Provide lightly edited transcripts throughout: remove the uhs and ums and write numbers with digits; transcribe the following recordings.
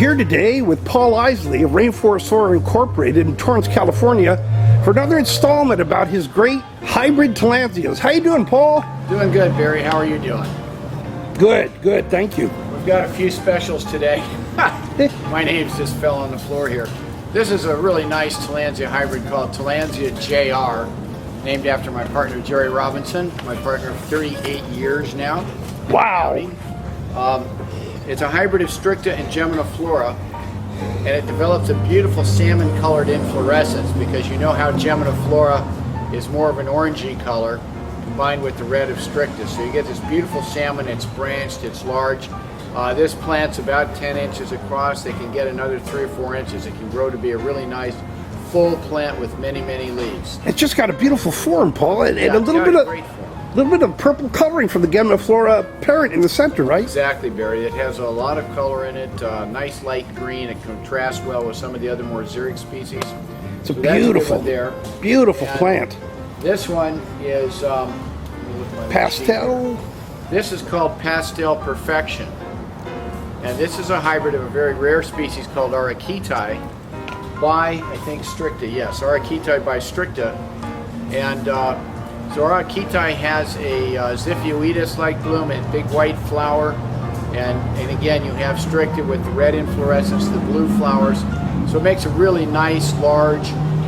here today with Paul Isley of Rainforest Flora Incorporated in Torrance, California, for another installment about his great hybrid Tillandsias. How you doing, Paul? Doing good, Barry. How are you doing? Good, good. Thank you. We've got a few specials today. My name's just fell on the floor here. This is a really nice Tillandsia hybrid called Tillandsia JR, named after my partner Jerry Robinson, my partner of 38 years now. Wow. It's a hybrid of Stricta and Gemina Flora, and it develops a beautiful salmon-colored inflorescence because you know how Gemina Flora is more of an orangey color combined with the red of Stricta. So you get this beautiful salmon. It's branched, it's large. This plant's about 10 inches across. They can get another 3 or 4 inches. It can grow to be a really nice full plant with many, many leaves. It's just got a beautiful form, Paul, and Yeah, a little bit of great form. purple coloring from the Gemina Flora parent in the center, right? Exactly, Barry. It has a lot of color in it. Nice light green. It contrasts well with some of the other more xeric species. It's a So that's a good beautiful, one there. beautiful And plant. This one is let me look at my Pastel. sheet here. This is called Pastel Perfection, and this is a hybrid of a very rare species called Aracheti by, I think, Stricta. Yes, Aracheti by Stricta, and so Aracheti has a Ziphioides-like bloom and big white flower, and again you have Stricta with the red inflorescence, the blue flowers. So it makes a really nice large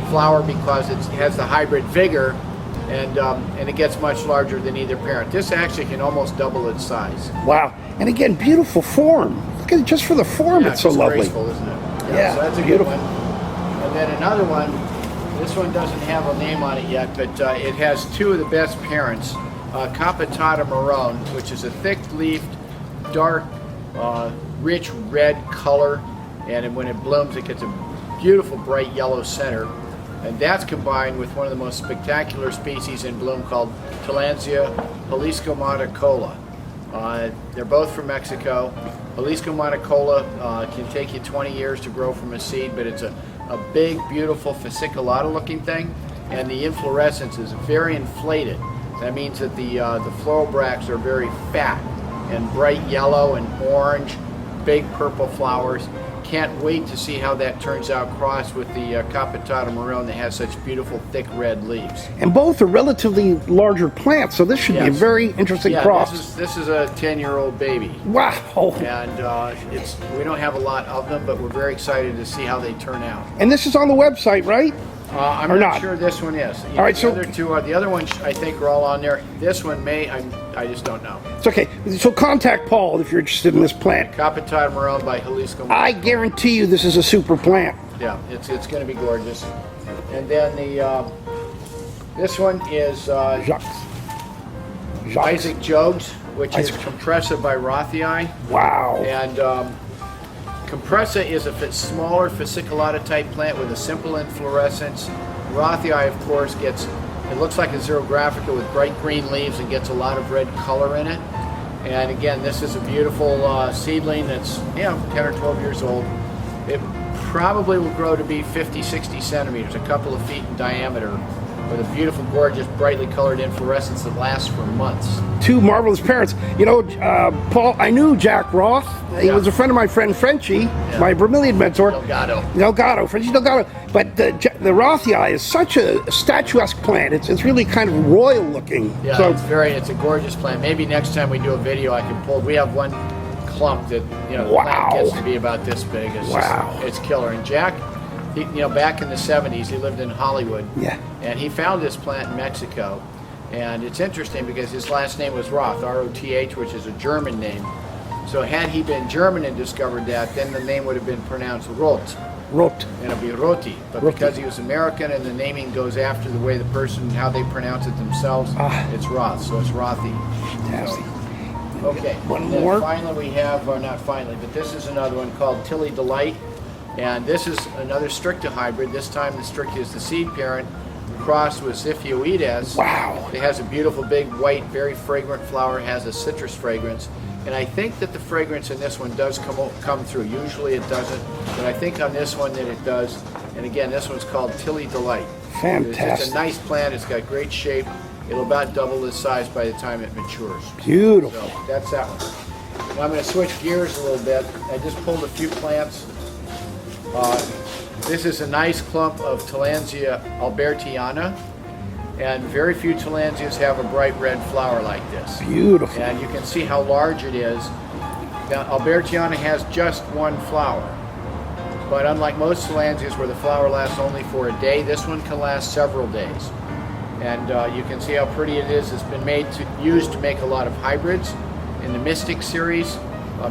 flower because it has the hybrid vigor, and it gets much larger than either parent. This actually can almost double its size. Wow. And again, beautiful form. Look at it, just for the form, Yeah, it's so just lovely. graceful, isn't it? Yeah, so that's a beautiful. good one. And then another one, this one doesn't have a name on it yet, but it has two of the best parents. Capitata Marron, which is a thick-leafed, dark, rich red color, and when it blooms it gets a beautiful bright yellow center. And that's combined with one of the most spectacular species in bloom called Tillandsia Jalisco Matacola. They're both from Mexico. Jalisco Matacola can take you 20 years to grow from a seed, but it's a big, beautiful fasciculata looking thing, and the inflorescence is very inflated. That means that the floral bracts are very fat and bright yellow and orange, big purple flowers. Can't wait to see how that turns out crossed with the Capitata Marron that has such beautiful thick red leaves. And both are relatively larger plants, so this should be a Yes. very interesting Yeah, cross. this is a 10-year-old baby, Wow. and we don't have a lot of them, but we're very excited to see how they turn out. And this is on the website, right? I'm Or not not. sure this one is. All right, the so- other two are. The other ones I think are all on there. This one may. I just don't know. It's okay. So contact Paul if you're interested in this plant. Capitata Marron by Jalisco. I guarantee you this is a super plant. Yeah, it's going to be gorgeous. And then this one is Jacques. Isaac Jogues, which is Isaac. Compressa by Rothii. Wow. And Compressa is a smaller fasciculata type plant with a simple inflorescence. Rothii, of course, it looks like a xerographica with bright green leaves and gets a lot of red color in it. And again, this is a beautiful seedling that's 10 or 12 years old. It probably will grow to be 50, 60 centimeters, a couple of feet in diameter, with a beautiful, gorgeous, brightly colored inflorescence that lasts for months. Two marvelous parents. You know, Paul, I knew Jack Roth. He Yeah. was a friend of my friend Frenchie, my Vermilion mentor. Delgado. Frenchie Delgado. But the Rothii is such a statuesque plant. It's really kind of royal looking. Yeah, So it's a gorgeous plant. Maybe next time we do a video I can pull. We have one clump that, the Wow. plant gets to be about this big. It's Wow. it's killer. And Jack, back in the 70s, he lived in Hollywood. Yeah. And he found this plant in Mexico. And it's interesting because his last name was Roth, R-O-T-H, which is a German name. So had he been German and discovered that, then the name would have been pronounced Roth. Rot. And it'd be Roti. But Roti. because he was American and the naming goes after the way the person, how they pronounce it themselves, it's Roth. So it's Rothi. Fantastic. Okay. One and then more. Finally, we have, or not finally, but this is another one called Tilly Delight. And this is another Stricta hybrid. This time the Stricta is the seed parent, crossed with Ziphioides. Wow. It has a beautiful big white, very fragrant flower, has a citrus fragrance. And I think that the fragrance in this one does come through. Usually it doesn't, but I think on this one that it does. And again, this one's called Tilly Delight. Fantastic. It's just a nice plant. It's got great shape. It'll about double its size by the time it matures. Beautiful. So that's that one. Now I'm going to switch gears a little bit. I just pulled a few plants. This is a nice clump of Tillandsia albertiana, and very few Tillandsias have a bright red flower like this. Beautiful. And you can see how large it is. Now, albertiana has just one flower, but unlike most Tillandsias where the flower lasts only for a day, this one can last several days. And you can see how pretty it is. It's been used to make a lot of hybrids in the Mystic series.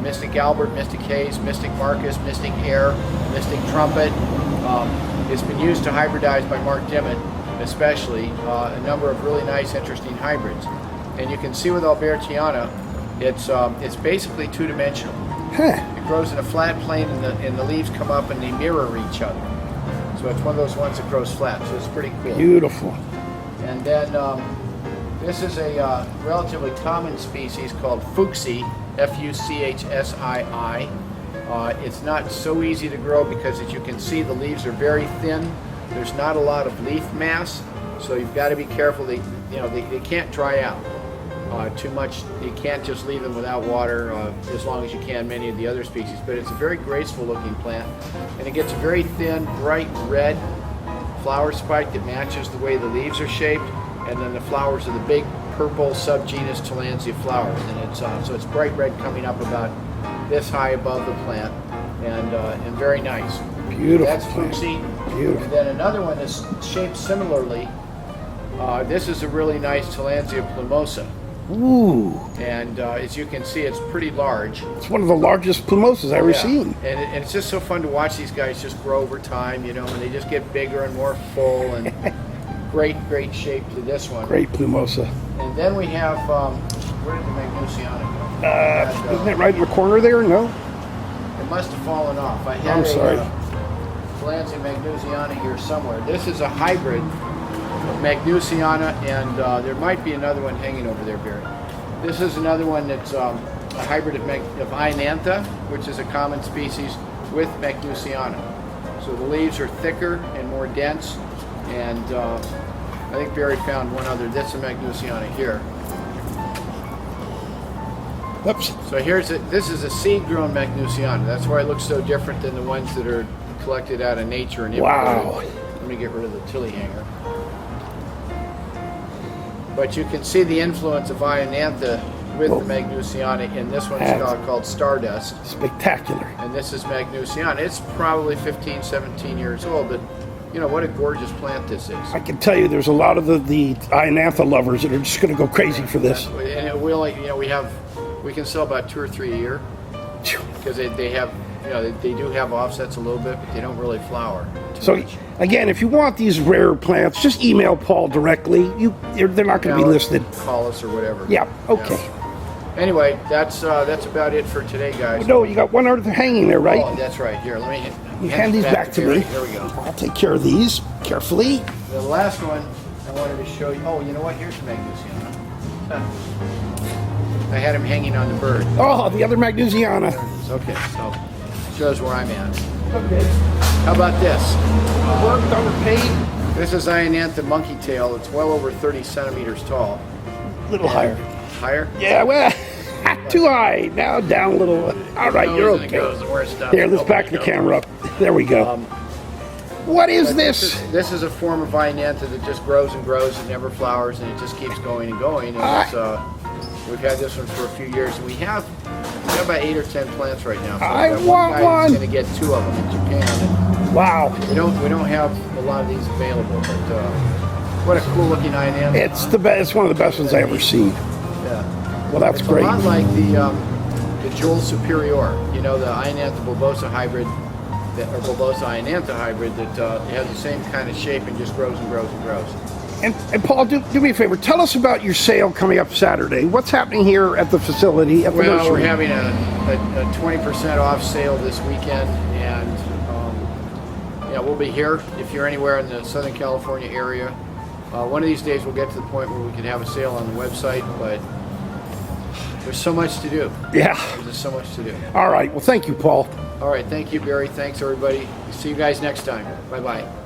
Mystic Albert, Mystic Hayes, Mystic Marcus, Mystic Air, Mystic Trumpet. It's been used to hybridize by Mark Dimmitt, especially, a number of really nice, interesting hybrids. And you can see with albertiana, it's basically two-dimensional. Huh. It grows in a flat plane, and the leaves come up and they mirror each other. So it's one of those ones that grows flat, so it's pretty cool. Beautiful. And then this is a relatively common species called Fuchsii, Fuchsii. It's not so easy to grow because, as you can see, the leaves are very thin. There's not a lot of leaf mass, so you've got to be careful. They can't dry out too much. You can't just leave them without water as long as you can many of the other species. But it's a very graceful looking plant, and it gets a very thin, bright red flower spike that matches the way the leaves are shaped, and then the flowers are the big purple subgenus Tillandsia flowers, and it's so it's bright red coming up about this high above the plant, and very nice. Beautiful. That's Fuchsii. Beautiful. And then another one is shaped similarly. This is a really nice Tillandsia plumosa. Ooh. And as you can see, it's pretty large. It's one of the largest plumosas I've ever seen. And it's just so fun to watch these guys just grow over time, and they just get bigger and more full, and great shape to this one. Great plumosa. And then we have, where did the Magnusiana go? Isn't it right in the corner there? No? It must have fallen off. I had I'm sorry. Tillandsia Magnusiana here somewhere. This is a hybrid of Magnusiana, and there might be another one hanging over there, Barry. This is another one that's a hybrid of Ianantha, which is a common species, with Magnusiana. So the leaves are thicker and more dense, and I think Barry found one other. That's a Magnusiana here. Oops. So this is a seed-grown Magnusiana. That's why it looks so different than the ones that are collected out of nature and imported. Wow. Let me get rid of the tilly hanger. But you can see the influence of Ianantha with the Magnusiana in this one's called Stardust. Spectacular. And this is Magnusiana. It's probably 15, 17 years old, but what a gorgeous plant this is. I can tell you there's a lot of the Ianantha lovers that are just going to go crazy for this. And we can sell about 2 or 3 a year because they have, they do have offsets a little bit, but they don't really flower too much. Again, if you want these rare plants, just email Paul directly. They're not going to be listed. Call us or whatever. Yeah. Okay. Yeah. Anyway, that's about it for today, guys. No, you got one other hanging there, right? Oh, that's right. Here, let me hand these back to me. There we go. I'll take care of these carefully. The last one I wanted to show you. Oh, you know what? Here's Magnusiana. I had him hanging on the bird. Oh, the other Magnusiana. Okay, so shows where I'm at. Okay. How about this? Worked, underpaid. This is Ianantha monkey tail. It's well over 30 centimeters tall. A little higher. Higher? Yeah, well, too high. Now down a little. All right, you're okay. Here, let's back the camera up. There we go. What is this? This is a form of Ianantha that just grows and grows and never flowers, and it just keeps going and going. And we've had this one for a few years, and we have about 8 or 10 plants right now. So I want one. Going to get 2 of them in Japan. And wow. We don't have a lot of these available, but what a cool looking Ianantha. It's the best. It's one of the best ones I've ever seen. Yeah. Well, that's it's great. A lot like the Jewel Superior, the Ianantha bulbosa hybrid, or bulbosa Ianantha hybrid that has the same kind of shape and just grows and grows and grows. And Paul, do me a favor. Tell us about your sale coming up Saturday. What's happening here at the facility at the nursery? We're having a 20% off sale this weekend, and we'll be here if you're anywhere in the Southern California area. One of these days we'll get to the point where we can have a sale on the website, but there's so much to do. Yeah. There's so much to do. All right. Well, thank you, Paul. All right. Thank you, Barry. Thanks, everybody. See you guys next time. Bye-bye.